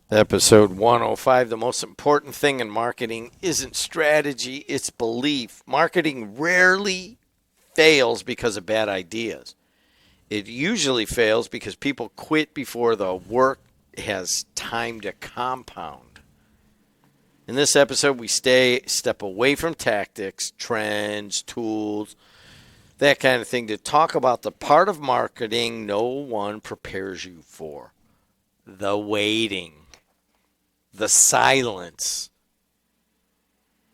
Episode 105, the most important thing in marketing isn't strategy, it's belief. Marketing rarely fails because of bad ideas. It usually fails because people quit before the work has time to compound. In this episode, we step away from tactics, trends, tools, that kind of thing, to talk about the part of marketing no one prepares you for: the waiting. The silence,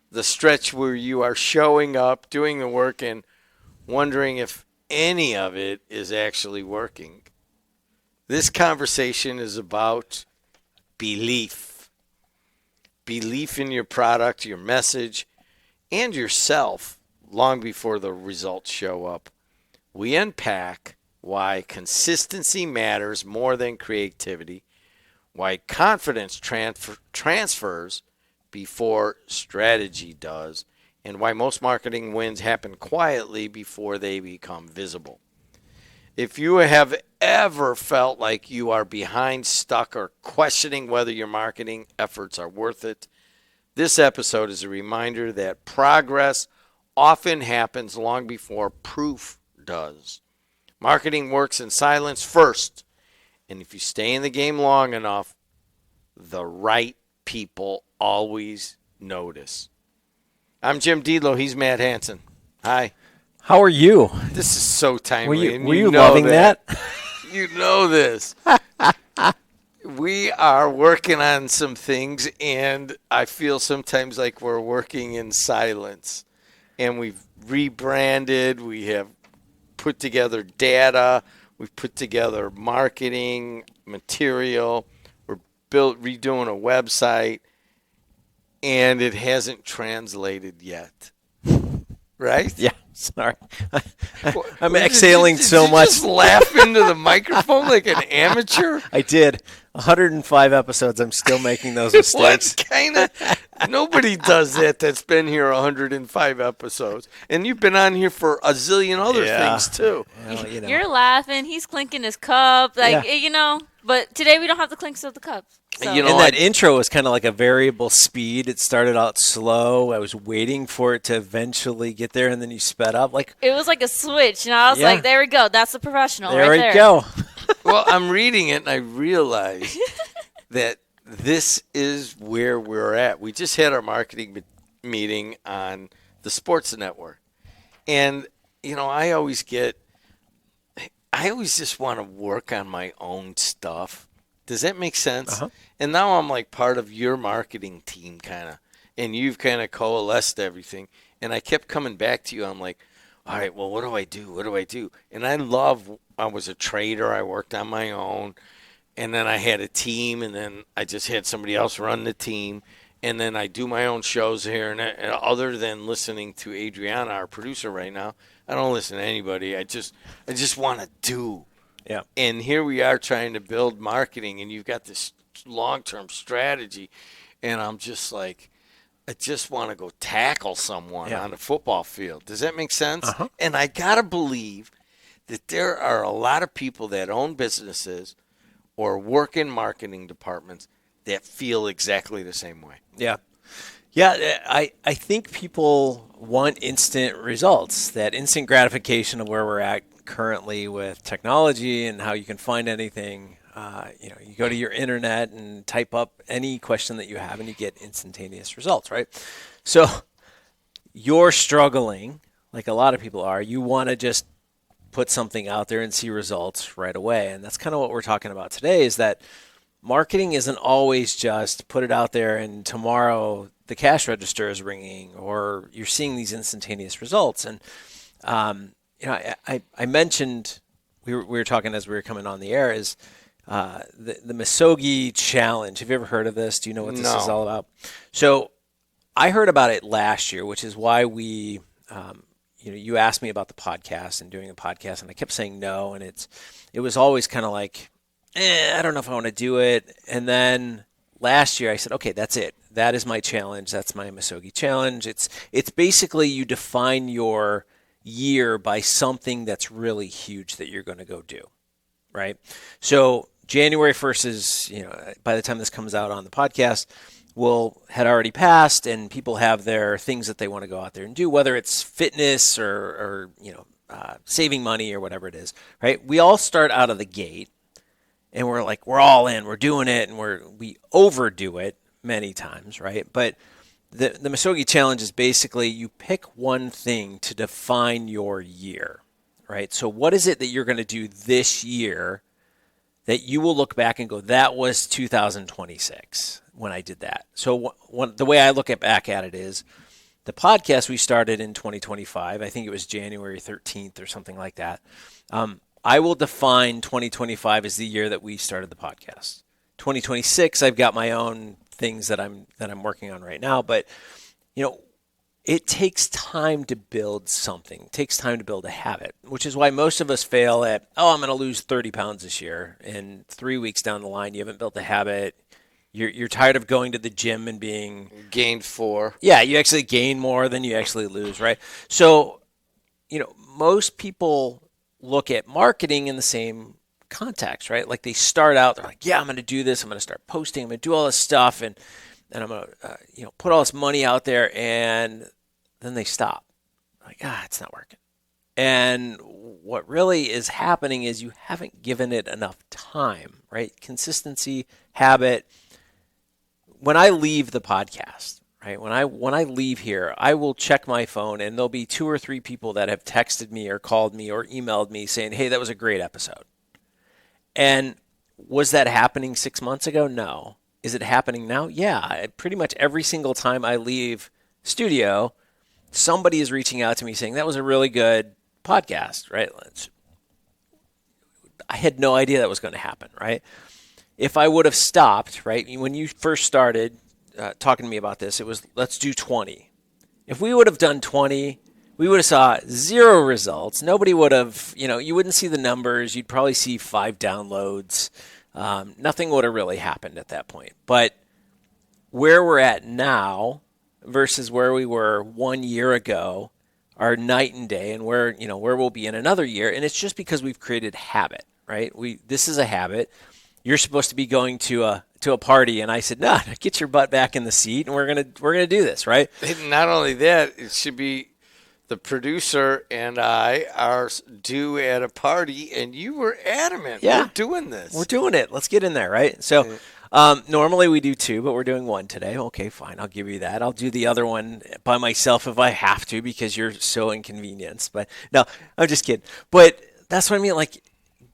the stretch where you are showing up, doing the work, and wondering if any of it is actually working. This conversation is about belief. Belief in your product, your message, and yourself long before the results show up. We unpack why consistency matters more than creativity, why confidence transfers before strategy does, and why most marketing wins happen quietly before they become visible. If you have ever felt like you are behind, stuck, or questioning whether your marketing efforts are worth it, this episode is a reminder that progress often happens long before proof does. Marketing works in silence first. And if you stay in the game long enough, the right people always notice. I'm Jim Deedlow. He's Matt Hansen. Hi. How are you? This is so timely. Were you loving that? You know this. We are working on some things, and I feel sometimes like we're working in silence. And we've rebranded. We have put together data. We've put together marketing material. We're redoing a website, and it hasn't translated yet. Right? Yeah. Sorry. I'm exhaling so much. Did you just laugh into the microphone like an amateur? I did. 105 episodes. I'm still making those mistakes. What kind of? Nobody does that that's been here 105 episodes. And you've been on here for a zillion other things, too. Well, You're laughing. He's clinking his cup. But today we don't have the clinks of the cups. So. And that intro was kind of like a variable speed. It started out slow. I was waiting for it to eventually get there, and then you sped up. It was like a switch, and I was like, there we go. That's the professional there right there. we go. Well, I'm reading it, and I realize that this is where we're at. We just had our marketing meeting on the sports network. And, I always just want to work on my own stuff. Does that make sense? Uh-huh. And now I'm like part of your marketing team kind of, and you've kind of coalesced everything. And I kept coming back to you. I'm like, all right, well, what do I do? What do I do? And I was a trader. I worked on my own. And then I had a team, and then I just had somebody else run the team. And then I do my own shows here. And other than listening to Adriana, our producer right now, I don't listen to anybody. I just want to do. Yeah. And here we are trying to build marketing, and you've got this long-term strategy. And I'm just like, I just want to go tackle someone on a football field. Does that make sense? Uh-huh. And I got to believe that there are a lot of people that own businesses or work in marketing departments that feel exactly the same way. Yeah. Yeah, I think people want instant results, that instant gratification of where we're at currently with technology and how you can find anything. You go to your internet and type up any question that you have, and you get instantaneous results, right? So you're struggling, like a lot of people are. You want to just put something out there and see results right away. And that's kind of what we're talking about today, is that marketing isn't always just put it out there and tomorrow the cash register is ringing, or you're seeing these instantaneous results. And, I mentioned, we were talking as we were coming on the air, is the Misogi Challenge. Have you ever heard of this? Do you know what this is all about? So I heard about it last year, which is why we, you asked me about the podcast and doing a podcast, and I kept saying no. And it was always kind of like, I don't know if I want to do it. And then last year I said, okay, that's it. That is my challenge. That's my Misogi Challenge. It's basically you define your year by something that's really huge that you're going to go do, right? So January 1st is, by the time this comes out on the podcast, had already passed, and people have their things that they want to go out there and do, whether it's fitness or saving money or whatever it is, right? We all start out of the gate, and we're all in, we're doing it, and we overdo it many times, right? But the Misogi Challenge is basically you pick one thing to define your year, right? So what is it that you're going to do this year that you will look back and go, that was 2026 when I did that? So the way I look back at it is the podcast we started in 2025. I think it was January 13th or something like that. I will define 2025 as the year that we started the podcast. 2026, I've got my own things that I'm working on right now. But, it takes time to build something. It takes time to build a habit, which is why most of us fail at, I'm going to lose 30 pounds this year. And 3 weeks down the line, you haven't built a habit. You're tired of going to the gym and being gained 4. Yeah, you actually gain more than you actually lose, right? So, most people look at marketing in the same context, right? Like they start out, they're like, yeah, I'm going to do this. I'm going to start posting. I'm going to do all this stuff. And I'm going to, put all this money out there. And then they stop. Like, it's not working. And what really is happening is you haven't given it enough time, right? Consistency, habit. When I leave the podcast, right? When I leave here, I will check my phone and there'll be 2 or 3 people that have texted me or called me or emailed me saying, hey, that was a great episode. And was that happening 6 months ago? No. Is it happening now? Yeah. Pretty much every single time I leave studio, somebody is reaching out to me saying, that was a really good podcast, right? I had no idea that was going to happen, right? If I would have stopped, right, when you first started talking to me about this, it was, let's do 20. If we would have done 20, we would have saw 0 results. Nobody would have, you wouldn't see the numbers. You'd probably see 5 downloads. Nothing would have really happened at that point. But where we're at now versus where we were 1 year ago are night and day, and where we'll be in another year. And it's just because we've created habit, right? This is a habit. You're supposed to be going to a party, and I said, no, get your butt back in the seat, and we're gonna do this, right? Not only that, it should be the producer and I are due at a party, and you were adamant. Yeah. We're doing this. We're doing it. Let's get in there, right? So normally we do 2, but we're doing 1 today. Okay, fine. I'll give you that. I'll do the other one by myself if I have to because you're so inconvenienced. But no, I'm just kidding. But that's what I mean, like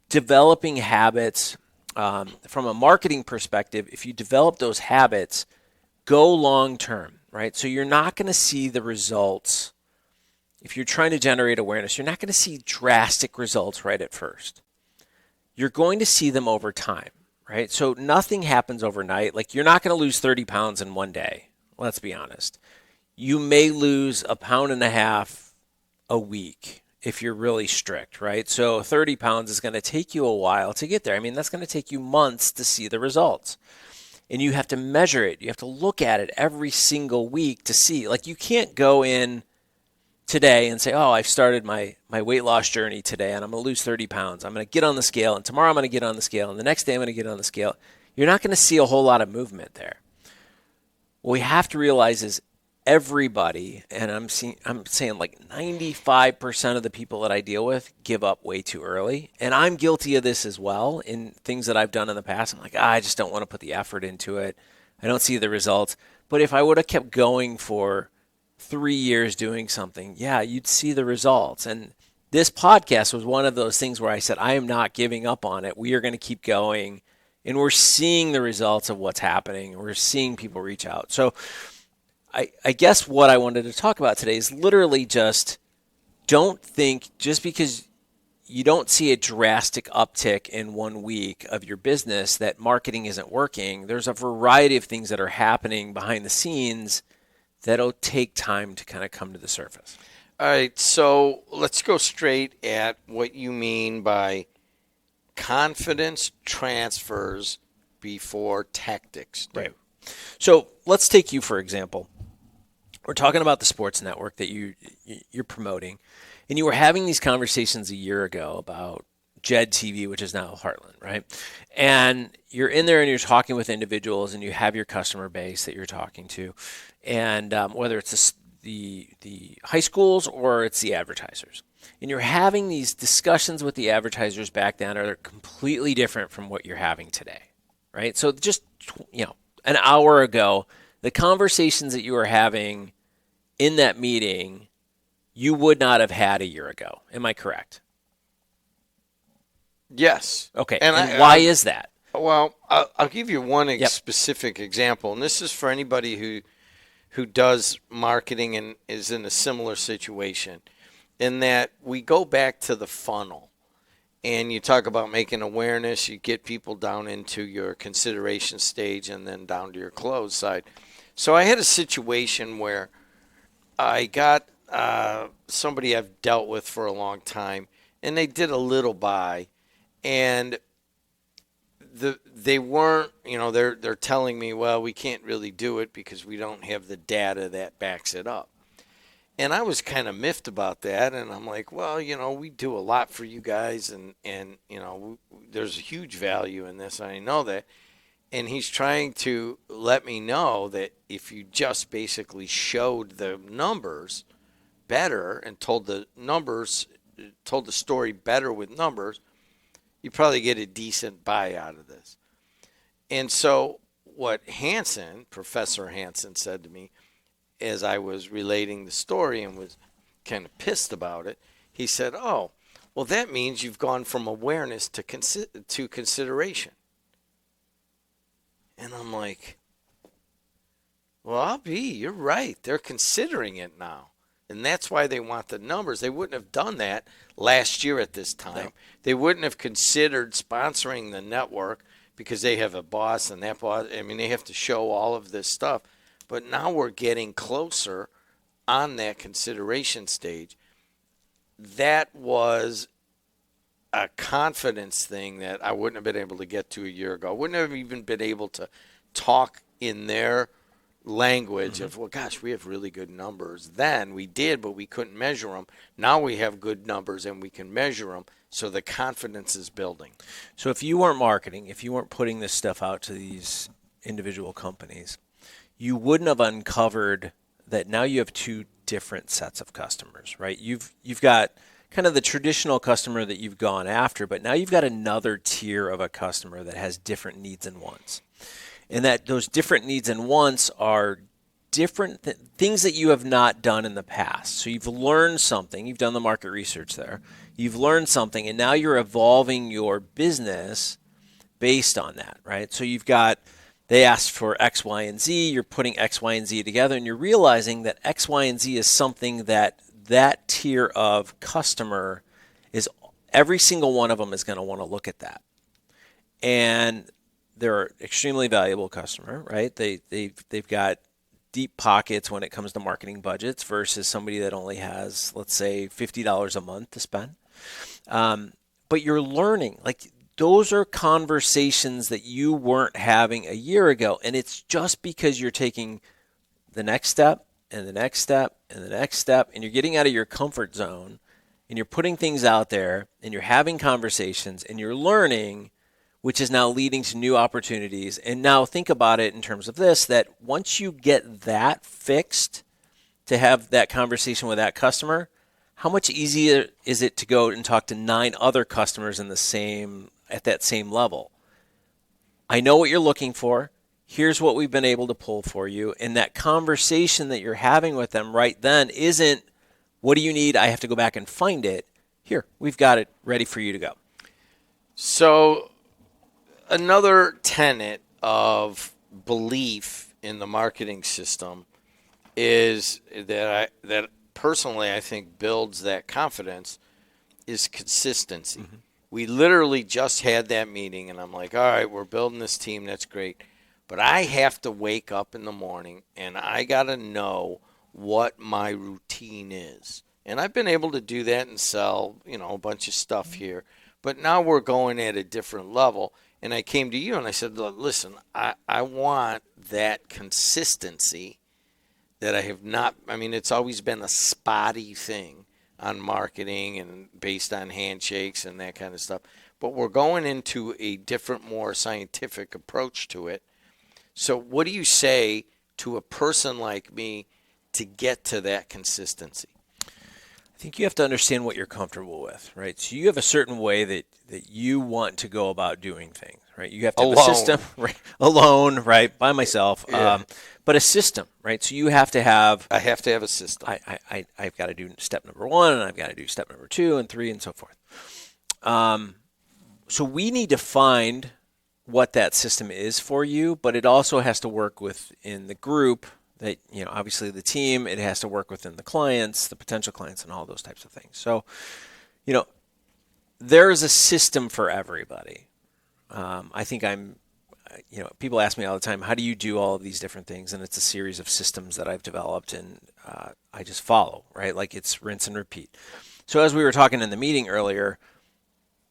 developing habits. From a marketing perspective, if you develop those habits, go long term, right? So you're not going to see the results. If you're trying to generate awareness, you're not going to see drastic results right at first. You're going to see them over time, right? So nothing happens overnight. Like you're not going to lose 30 pounds in one day. Let's be honest. You may lose 1.5 pounds a week if you're really strict, right? So 30 pounds is going to take you a while to get there. I mean, that's going to take you months to see the results. And you have to measure it. You have to look at it every single week to see. Like you can't go in today and say, I've started my weight loss journey today and I'm going to lose 30 pounds. I'm going to get on the scale, and tomorrow I'm going to get on the scale, and the next day I'm going to get on the scale. You're not going to see a whole lot of movement there. What we have to realize is everybody, and I'm saying like 95% of the people that I deal with give up way too early. And I'm guilty of this as well in things that I've done in the past. I'm like, I just don't want to put the effort into it. I don't see the results. But if I would have kept going for 3 years doing something, you'd see the results. And this podcast was one of those things where I said, I am not giving up on it. We are going to keep going. And we're seeing the results of what's happening. We're seeing people reach out. So I guess what I wanted to talk about today is literally just don't think just because you don't see a drastic uptick in 1 week of your business that marketing isn't working. There's a variety of things that are happening behind the scenes that'll take time to kind of come to the surface. All right, so let's go straight at what you mean by confidence transfers before tactics do. Right. So let's take you, for example. We're talking about the sports network that you're promoting, and you were having these conversations a year ago about Jed TV, which is now Heartland, right? And you're in there and you're talking with individuals, and you have your customer base that you're talking to, and whether it's the high schools or it's the advertisers, and you're having these discussions with the advertisers back then are completely different from what you're having today, right? So just an hour ago, the conversations that you were having in that meeting, you would not have had a year ago. Am I correct? Yes. Okay. And why is that? Well, I'll give you one specific example, and this is for anybody who does marketing and is in a similar situation, in that we go back to the funnel, and you talk about making awareness, you get people down into your consideration stage and then down to your close side. So I had a situation where I got somebody I've dealt with for a long time, and they did a little buy, and they weren't, they're telling me, well, we can't really do it because we don't have the data that backs it up. And I was kind of miffed about that, and I'm like, well, we do a lot for you guys, and there's a huge value in this, and I know that. And he's trying to let me know that if you just basically showed the numbers better and told the story better with numbers, you probably get a decent buy out of this. And so what Professor Hansen said to me as I was relating the story and was kind of pissed about it, he said, oh, well, that means you've gone from awareness to consideration. And I'm like, well, you're right. They're considering it now. And that's why they want the numbers. They wouldn't have done that last year at this time. No. They wouldn't have considered sponsoring the network because they have a boss, and that boss, they have to show all of this stuff. But now we're getting closer on that consideration stage. That was a confidence thing that I wouldn't have been able to get to a year ago. I wouldn't have even been able to talk in their language of, well, gosh, we have really good numbers. Then we did, but we couldn't measure them. Now we have good numbers and we can measure them. So the confidence is building. So if you weren't marketing, if you weren't putting this stuff out to these individual companies, you wouldn't have uncovered that now you have two different sets of customers, right? You've got kind of the traditional customer that you've gone after, but now you've got another tier of a customer that has different needs and wants. And that those different needs and wants are different things that you have not done in the past. So you've learned something. You've done the market research there. You've learned something, and now you're evolving your business based on that, right? So they asked for X, Y, and Z. You're putting X, Y, and Z together, and you're realizing that X, Y, and Z is something that tier of customer is, every single one of them is going to want to look at that. And they're an extremely valuable customer, right? They've got deep pockets when it comes to marketing budgets versus somebody that only has, let's say, $50 a month to spend. But you're learning, those are conversations that you weren't having a year ago. And it's just because you're taking the next step and the next step and the next step, and you're getting out of your comfort zone, and you're putting things out there, and you're having conversations, and you're learning, which is now leading to new opportunities. And now think about it in terms of this, that once you get that fixed to have that conversation with that customer, how much easier is it to go and talk to 9 other customers at that same level? I know what you're looking for. Here's what we've been able to pull for you. And that conversation that you're having with them right then isn't, what do you need? I have to go back and find it. Here, we've got it ready for you to go. So another tenet of belief in the marketing system is that personally I think builds that confidence is consistency. Mm-hmm. We literally just had that meeting, and I'm like, all right, we're building this team. That's great. But I have to wake up in the morning, and I got to know what my routine is. And I've been able to do that and sell, a bunch of stuff here. But now we're going at a different level. And I came to you and I said, listen, I want that consistency that I have not. It's always been a spotty thing. on marketing and based on handshakes and that kind of stuff. But we're going into a different, more scientific approach to it. So what do you say to a person like me to get to that consistency? I think you have to understand what you're comfortable with, right? So you have a certain way that you want to go about doing things, right? You have to have a system, right? Alone, right? By myself, Yeah. but a system, right? So you have to have. I have to have a system. I've got to do step number 1, and I've got to do step number 2 and 3, and so forth. So we need to find what that system is for you, but it also has to work within the group. That, obviously the team, it has to work within the clients, the potential clients, and all those types of things. So, there is a system for everybody. I think people ask me all the time, how do you do all of these different things? And it's a series of systems that I've developed, and I just follow, right? Like it's rinse and repeat. So as we were talking in the meeting earlier,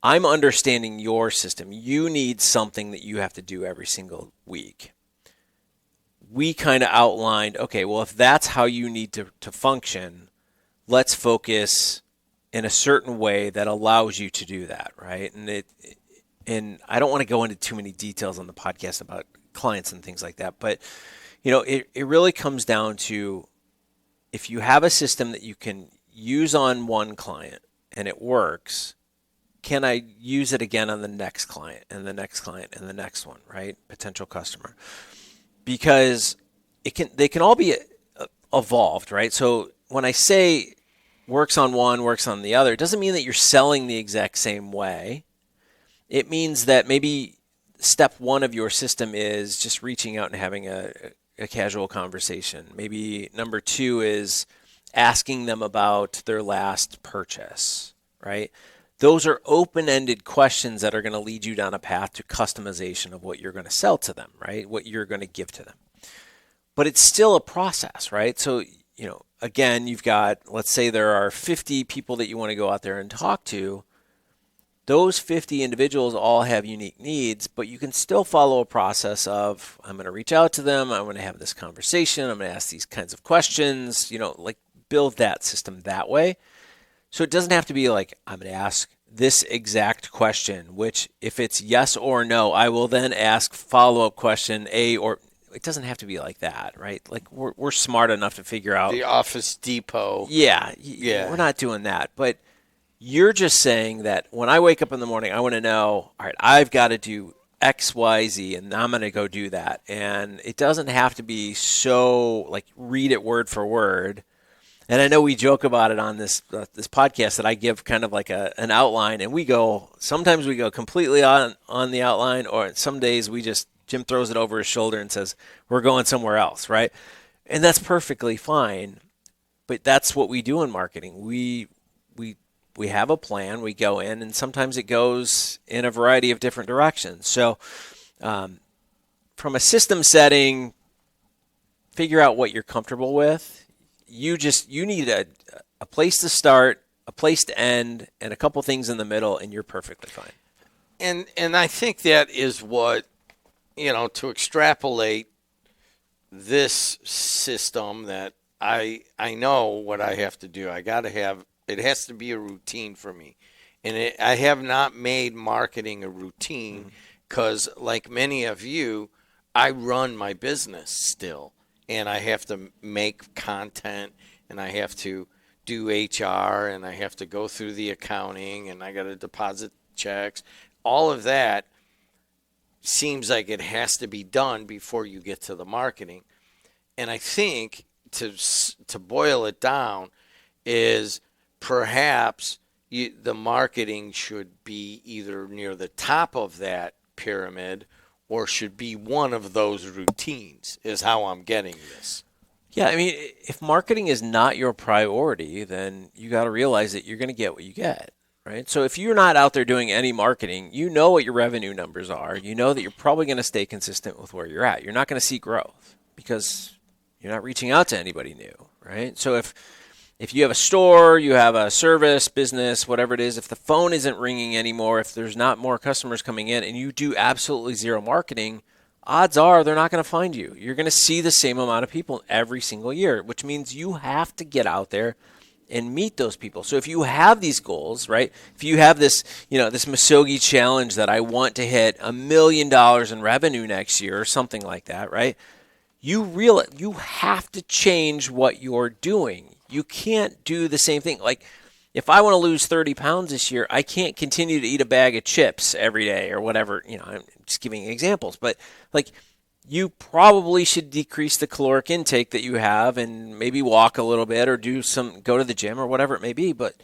I'm understanding your system. You need something that you have to do every single week. We kind of outlined, okay, well, if that's how you need to function, let's focus in a certain way that allows you to do that, right? And I don't want to go into too many details on the podcast about clients and things like that, but it really comes down to, if you have a system that you can use on one client and it works, can I use it again on the next client and the next client and the next one, right? Potential customer. Because they can all be evolved, right? So when I say works on one, works on the other, it doesn't mean that you're selling the exact same way. It means that maybe step 1 of your system is just reaching out and having a casual conversation. Maybe number 2 is asking them about their last purchase, right? Those are open-ended questions that are going to lead you down a path to customization of what you're going to sell to them, right? What you're going to give to them. But it's still a process, right? So, again, you've got, let's say there are 50 people that you want to go out there and talk to. Those 50 individuals all have unique needs, but you can still follow a process of, I'm going to reach out to them, I'm going to have this conversation, I'm going to ask these kinds of questions, build that system that way. So it doesn't have to be like, I'm going to ask this exact question, which if it's yes or no, I will then ask follow-up question A, or it doesn't have to be like that, right? Like we're smart enough to figure out. The Office Depot. Yeah. Yeah. We're not doing that. But you're just saying that when I wake up in the morning, I want to know, all right, I've got to do X, Y, Z, and I'm going to go do that. And it doesn't have to be so like read it word for word. And I know we joke about it on this podcast that I give kind of like an outline, and sometimes we go completely on the outline, or some days Jim throws it over his shoulder and says, we're going somewhere else, right? And that's perfectly fine, but that's what we do in marketing. We have a plan, we go in, and sometimes it goes in a variety of different directions. So from a system setting, figure out what you're comfortable with. You need a place to start, a place to end, and a couple things in the middle, and you're perfectly fine. And I think that is what, to extrapolate this system, that I know what I have to do. It has to be a routine for me. And I have not made marketing a routine because, like many of you, I run my business still. And I have to make content, and I have to do HR, and I have to go through the accounting, and I got to deposit checks. All of that seems like it has to be done before you get to the marketing. And I think to boil it down is perhaps the marketing should be either near the top of that pyramid or should be one of those routines, is how I'm getting this. Yeah, I mean, if marketing is not your priority, then you got to realize that you're going to get what you get, right? So if you're not out there doing any marketing, you know what your revenue numbers are. You know that you're probably going to stay consistent with where you're at. You're not going to see growth because you're not reaching out to anybody new, right? So if you have a store, you have a service, business, whatever it is, if the phone isn't ringing anymore, if there's not more customers coming in, and you do absolutely zero marketing, odds are they're not going to find you. You're going to see the same amount of people every single year, which means you have to get out there and meet those people. So if you have these goals, right? If you have this, this Musogi challenge that I want to hit $1 million in revenue next year or something like that, right? You have to change what you're doing. You can't do the same thing. Like if I want to lose 30 pounds this year, I can't continue to eat a bag of chips every day or whatever. I'm just giving examples, but like you probably should decrease the caloric intake that you have and maybe walk a little bit or go to the gym or whatever it may be. But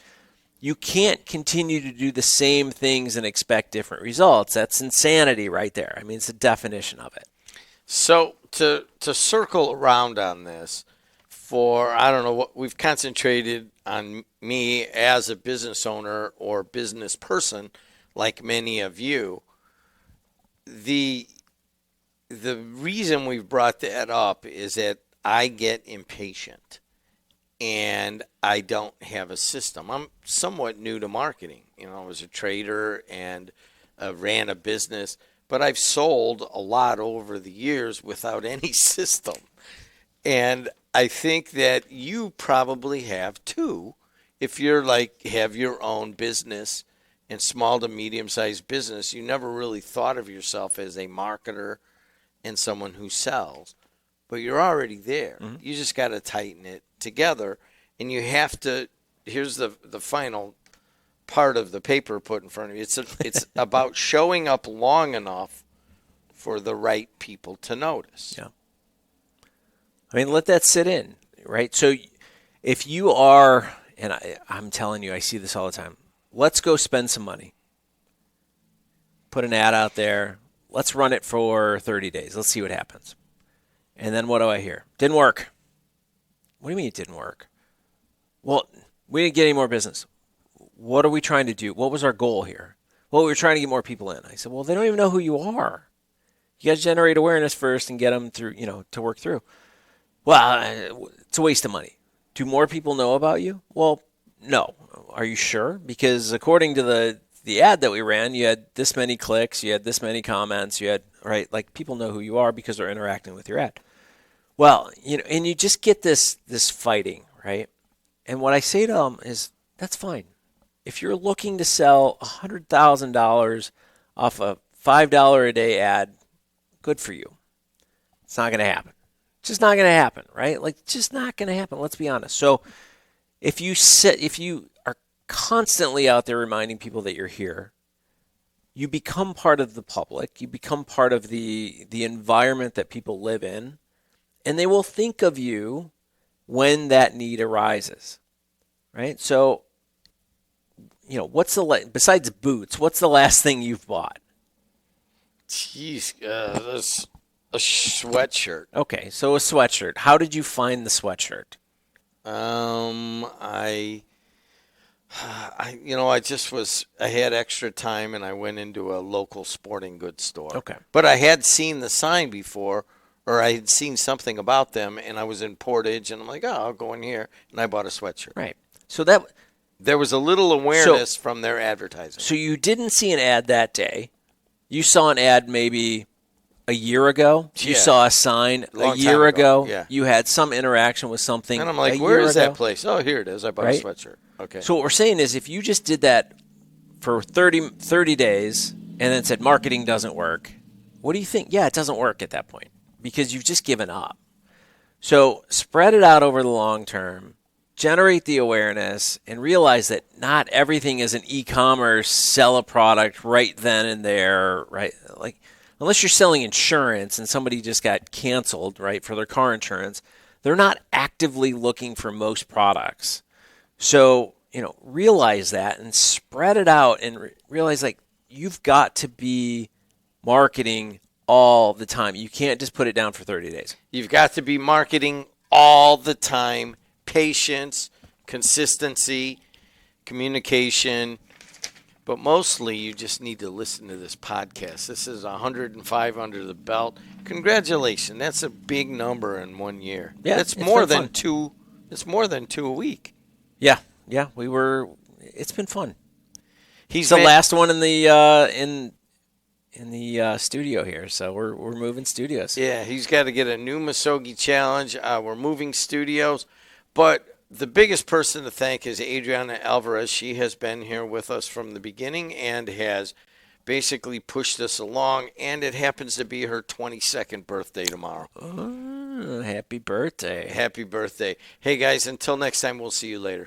you can't continue to do the same things and expect different results. That's insanity right there. I mean, it's the definition of it. So to circle around on this, I don't know what we've concentrated on me as a business owner or business person, like many of you. The reason we've brought that up is that I get impatient and I don't have a system. I'm somewhat new to marketing. I was a trader and ran a business, but I've sold a lot over the years without any system. And I think that you probably have too. If you're have your own business and small to medium-sized business, you never really thought of yourself as a marketer and someone who sells, but you're already there. Mm-hmm. You just got to tighten it together, and you have to. Here's the final part of the paper put in front of you. It's about showing up long enough for the right people to notice. Yeah. I mean, let that sit in, right? So if you are, and I'm telling you, I see this all the time. Let's go spend some money. Put an ad out there. Let's run it for 30 days. Let's see what happens. And then what do I hear? Didn't work. What do you mean it didn't work? Well, we didn't get any more business. What are we trying to do? What was our goal here? Well, we were trying to get more people in. I said, well, they don't even know who you are. You got to generate awareness first and get them through, to work through. Well, it's a waste of money. Do more people know about you? Well, no. Are you sure? Because according to the ad that we ran, you had this many clicks, you had this many comments, people know who you are because they're interacting with your ad. Well, and you just get this fighting, right? And what I say to them is, that's fine. If you're looking to sell $100,000 off a $5 a day ad, good for you. It's not going to happen. It's just not going to happen, right? Just not going to happen. Let's be honest. So if you are constantly out there reminding people that you're here, you become part of the public. You become part of the environment that people live in, and they will think of you when that need arises, right? So, besides boots, what's the last thing you've bought? Jeez, that's a sweatshirt. Okay, so a sweatshirt. How did you find the sweatshirt? I had extra time and I went into a local sporting goods store. Okay. But I had seen the sign before, or I had seen something about them, and I was in Portage, and I'm like, I'll go in here, and I bought a sweatshirt. Right. So there was a little awareness from their advertising. So you didn't see an ad that day. You saw an ad maybe a year ago. You saw a sign a year ago. Yeah. You had some interaction with something. And I'm like, where is that place? Oh, here it is. I bought a sweatshirt. Okay. So what we're saying is if you just did that for 30 days and then said marketing doesn't work, what do you think? Yeah, it doesn't work at that point because you've just given up. So spread it out over the long term, generate the awareness, and realize that not everything is an e-commerce, sell a product right then and there, right? Like unless you're selling insurance and somebody just got canceled, right, for their car insurance, they're not actively looking for most products. So, realize that and spread it out and realize you've got to be marketing all the time. You can't just put it down for 30 days. You've got to be marketing all the time. Patience, consistency, communication. But mostly you just need to listen to this podcast. This is 105 under the belt. Congratulations. That's a big number in 1 year. Yeah, It's more than two a week. Yeah. It's been fun. He's the last one in the studio here, so we're moving studios. Yeah, he's got to get a new Musogi challenge. We're moving studios, but The biggest person to thank is Adriana Alvarez. She has been here with us from the beginning and has basically pushed us along, and it happens to be her 22nd birthday tomorrow. Oh, happy birthday. Happy birthday. Hey, guys, until next time, we'll see you later.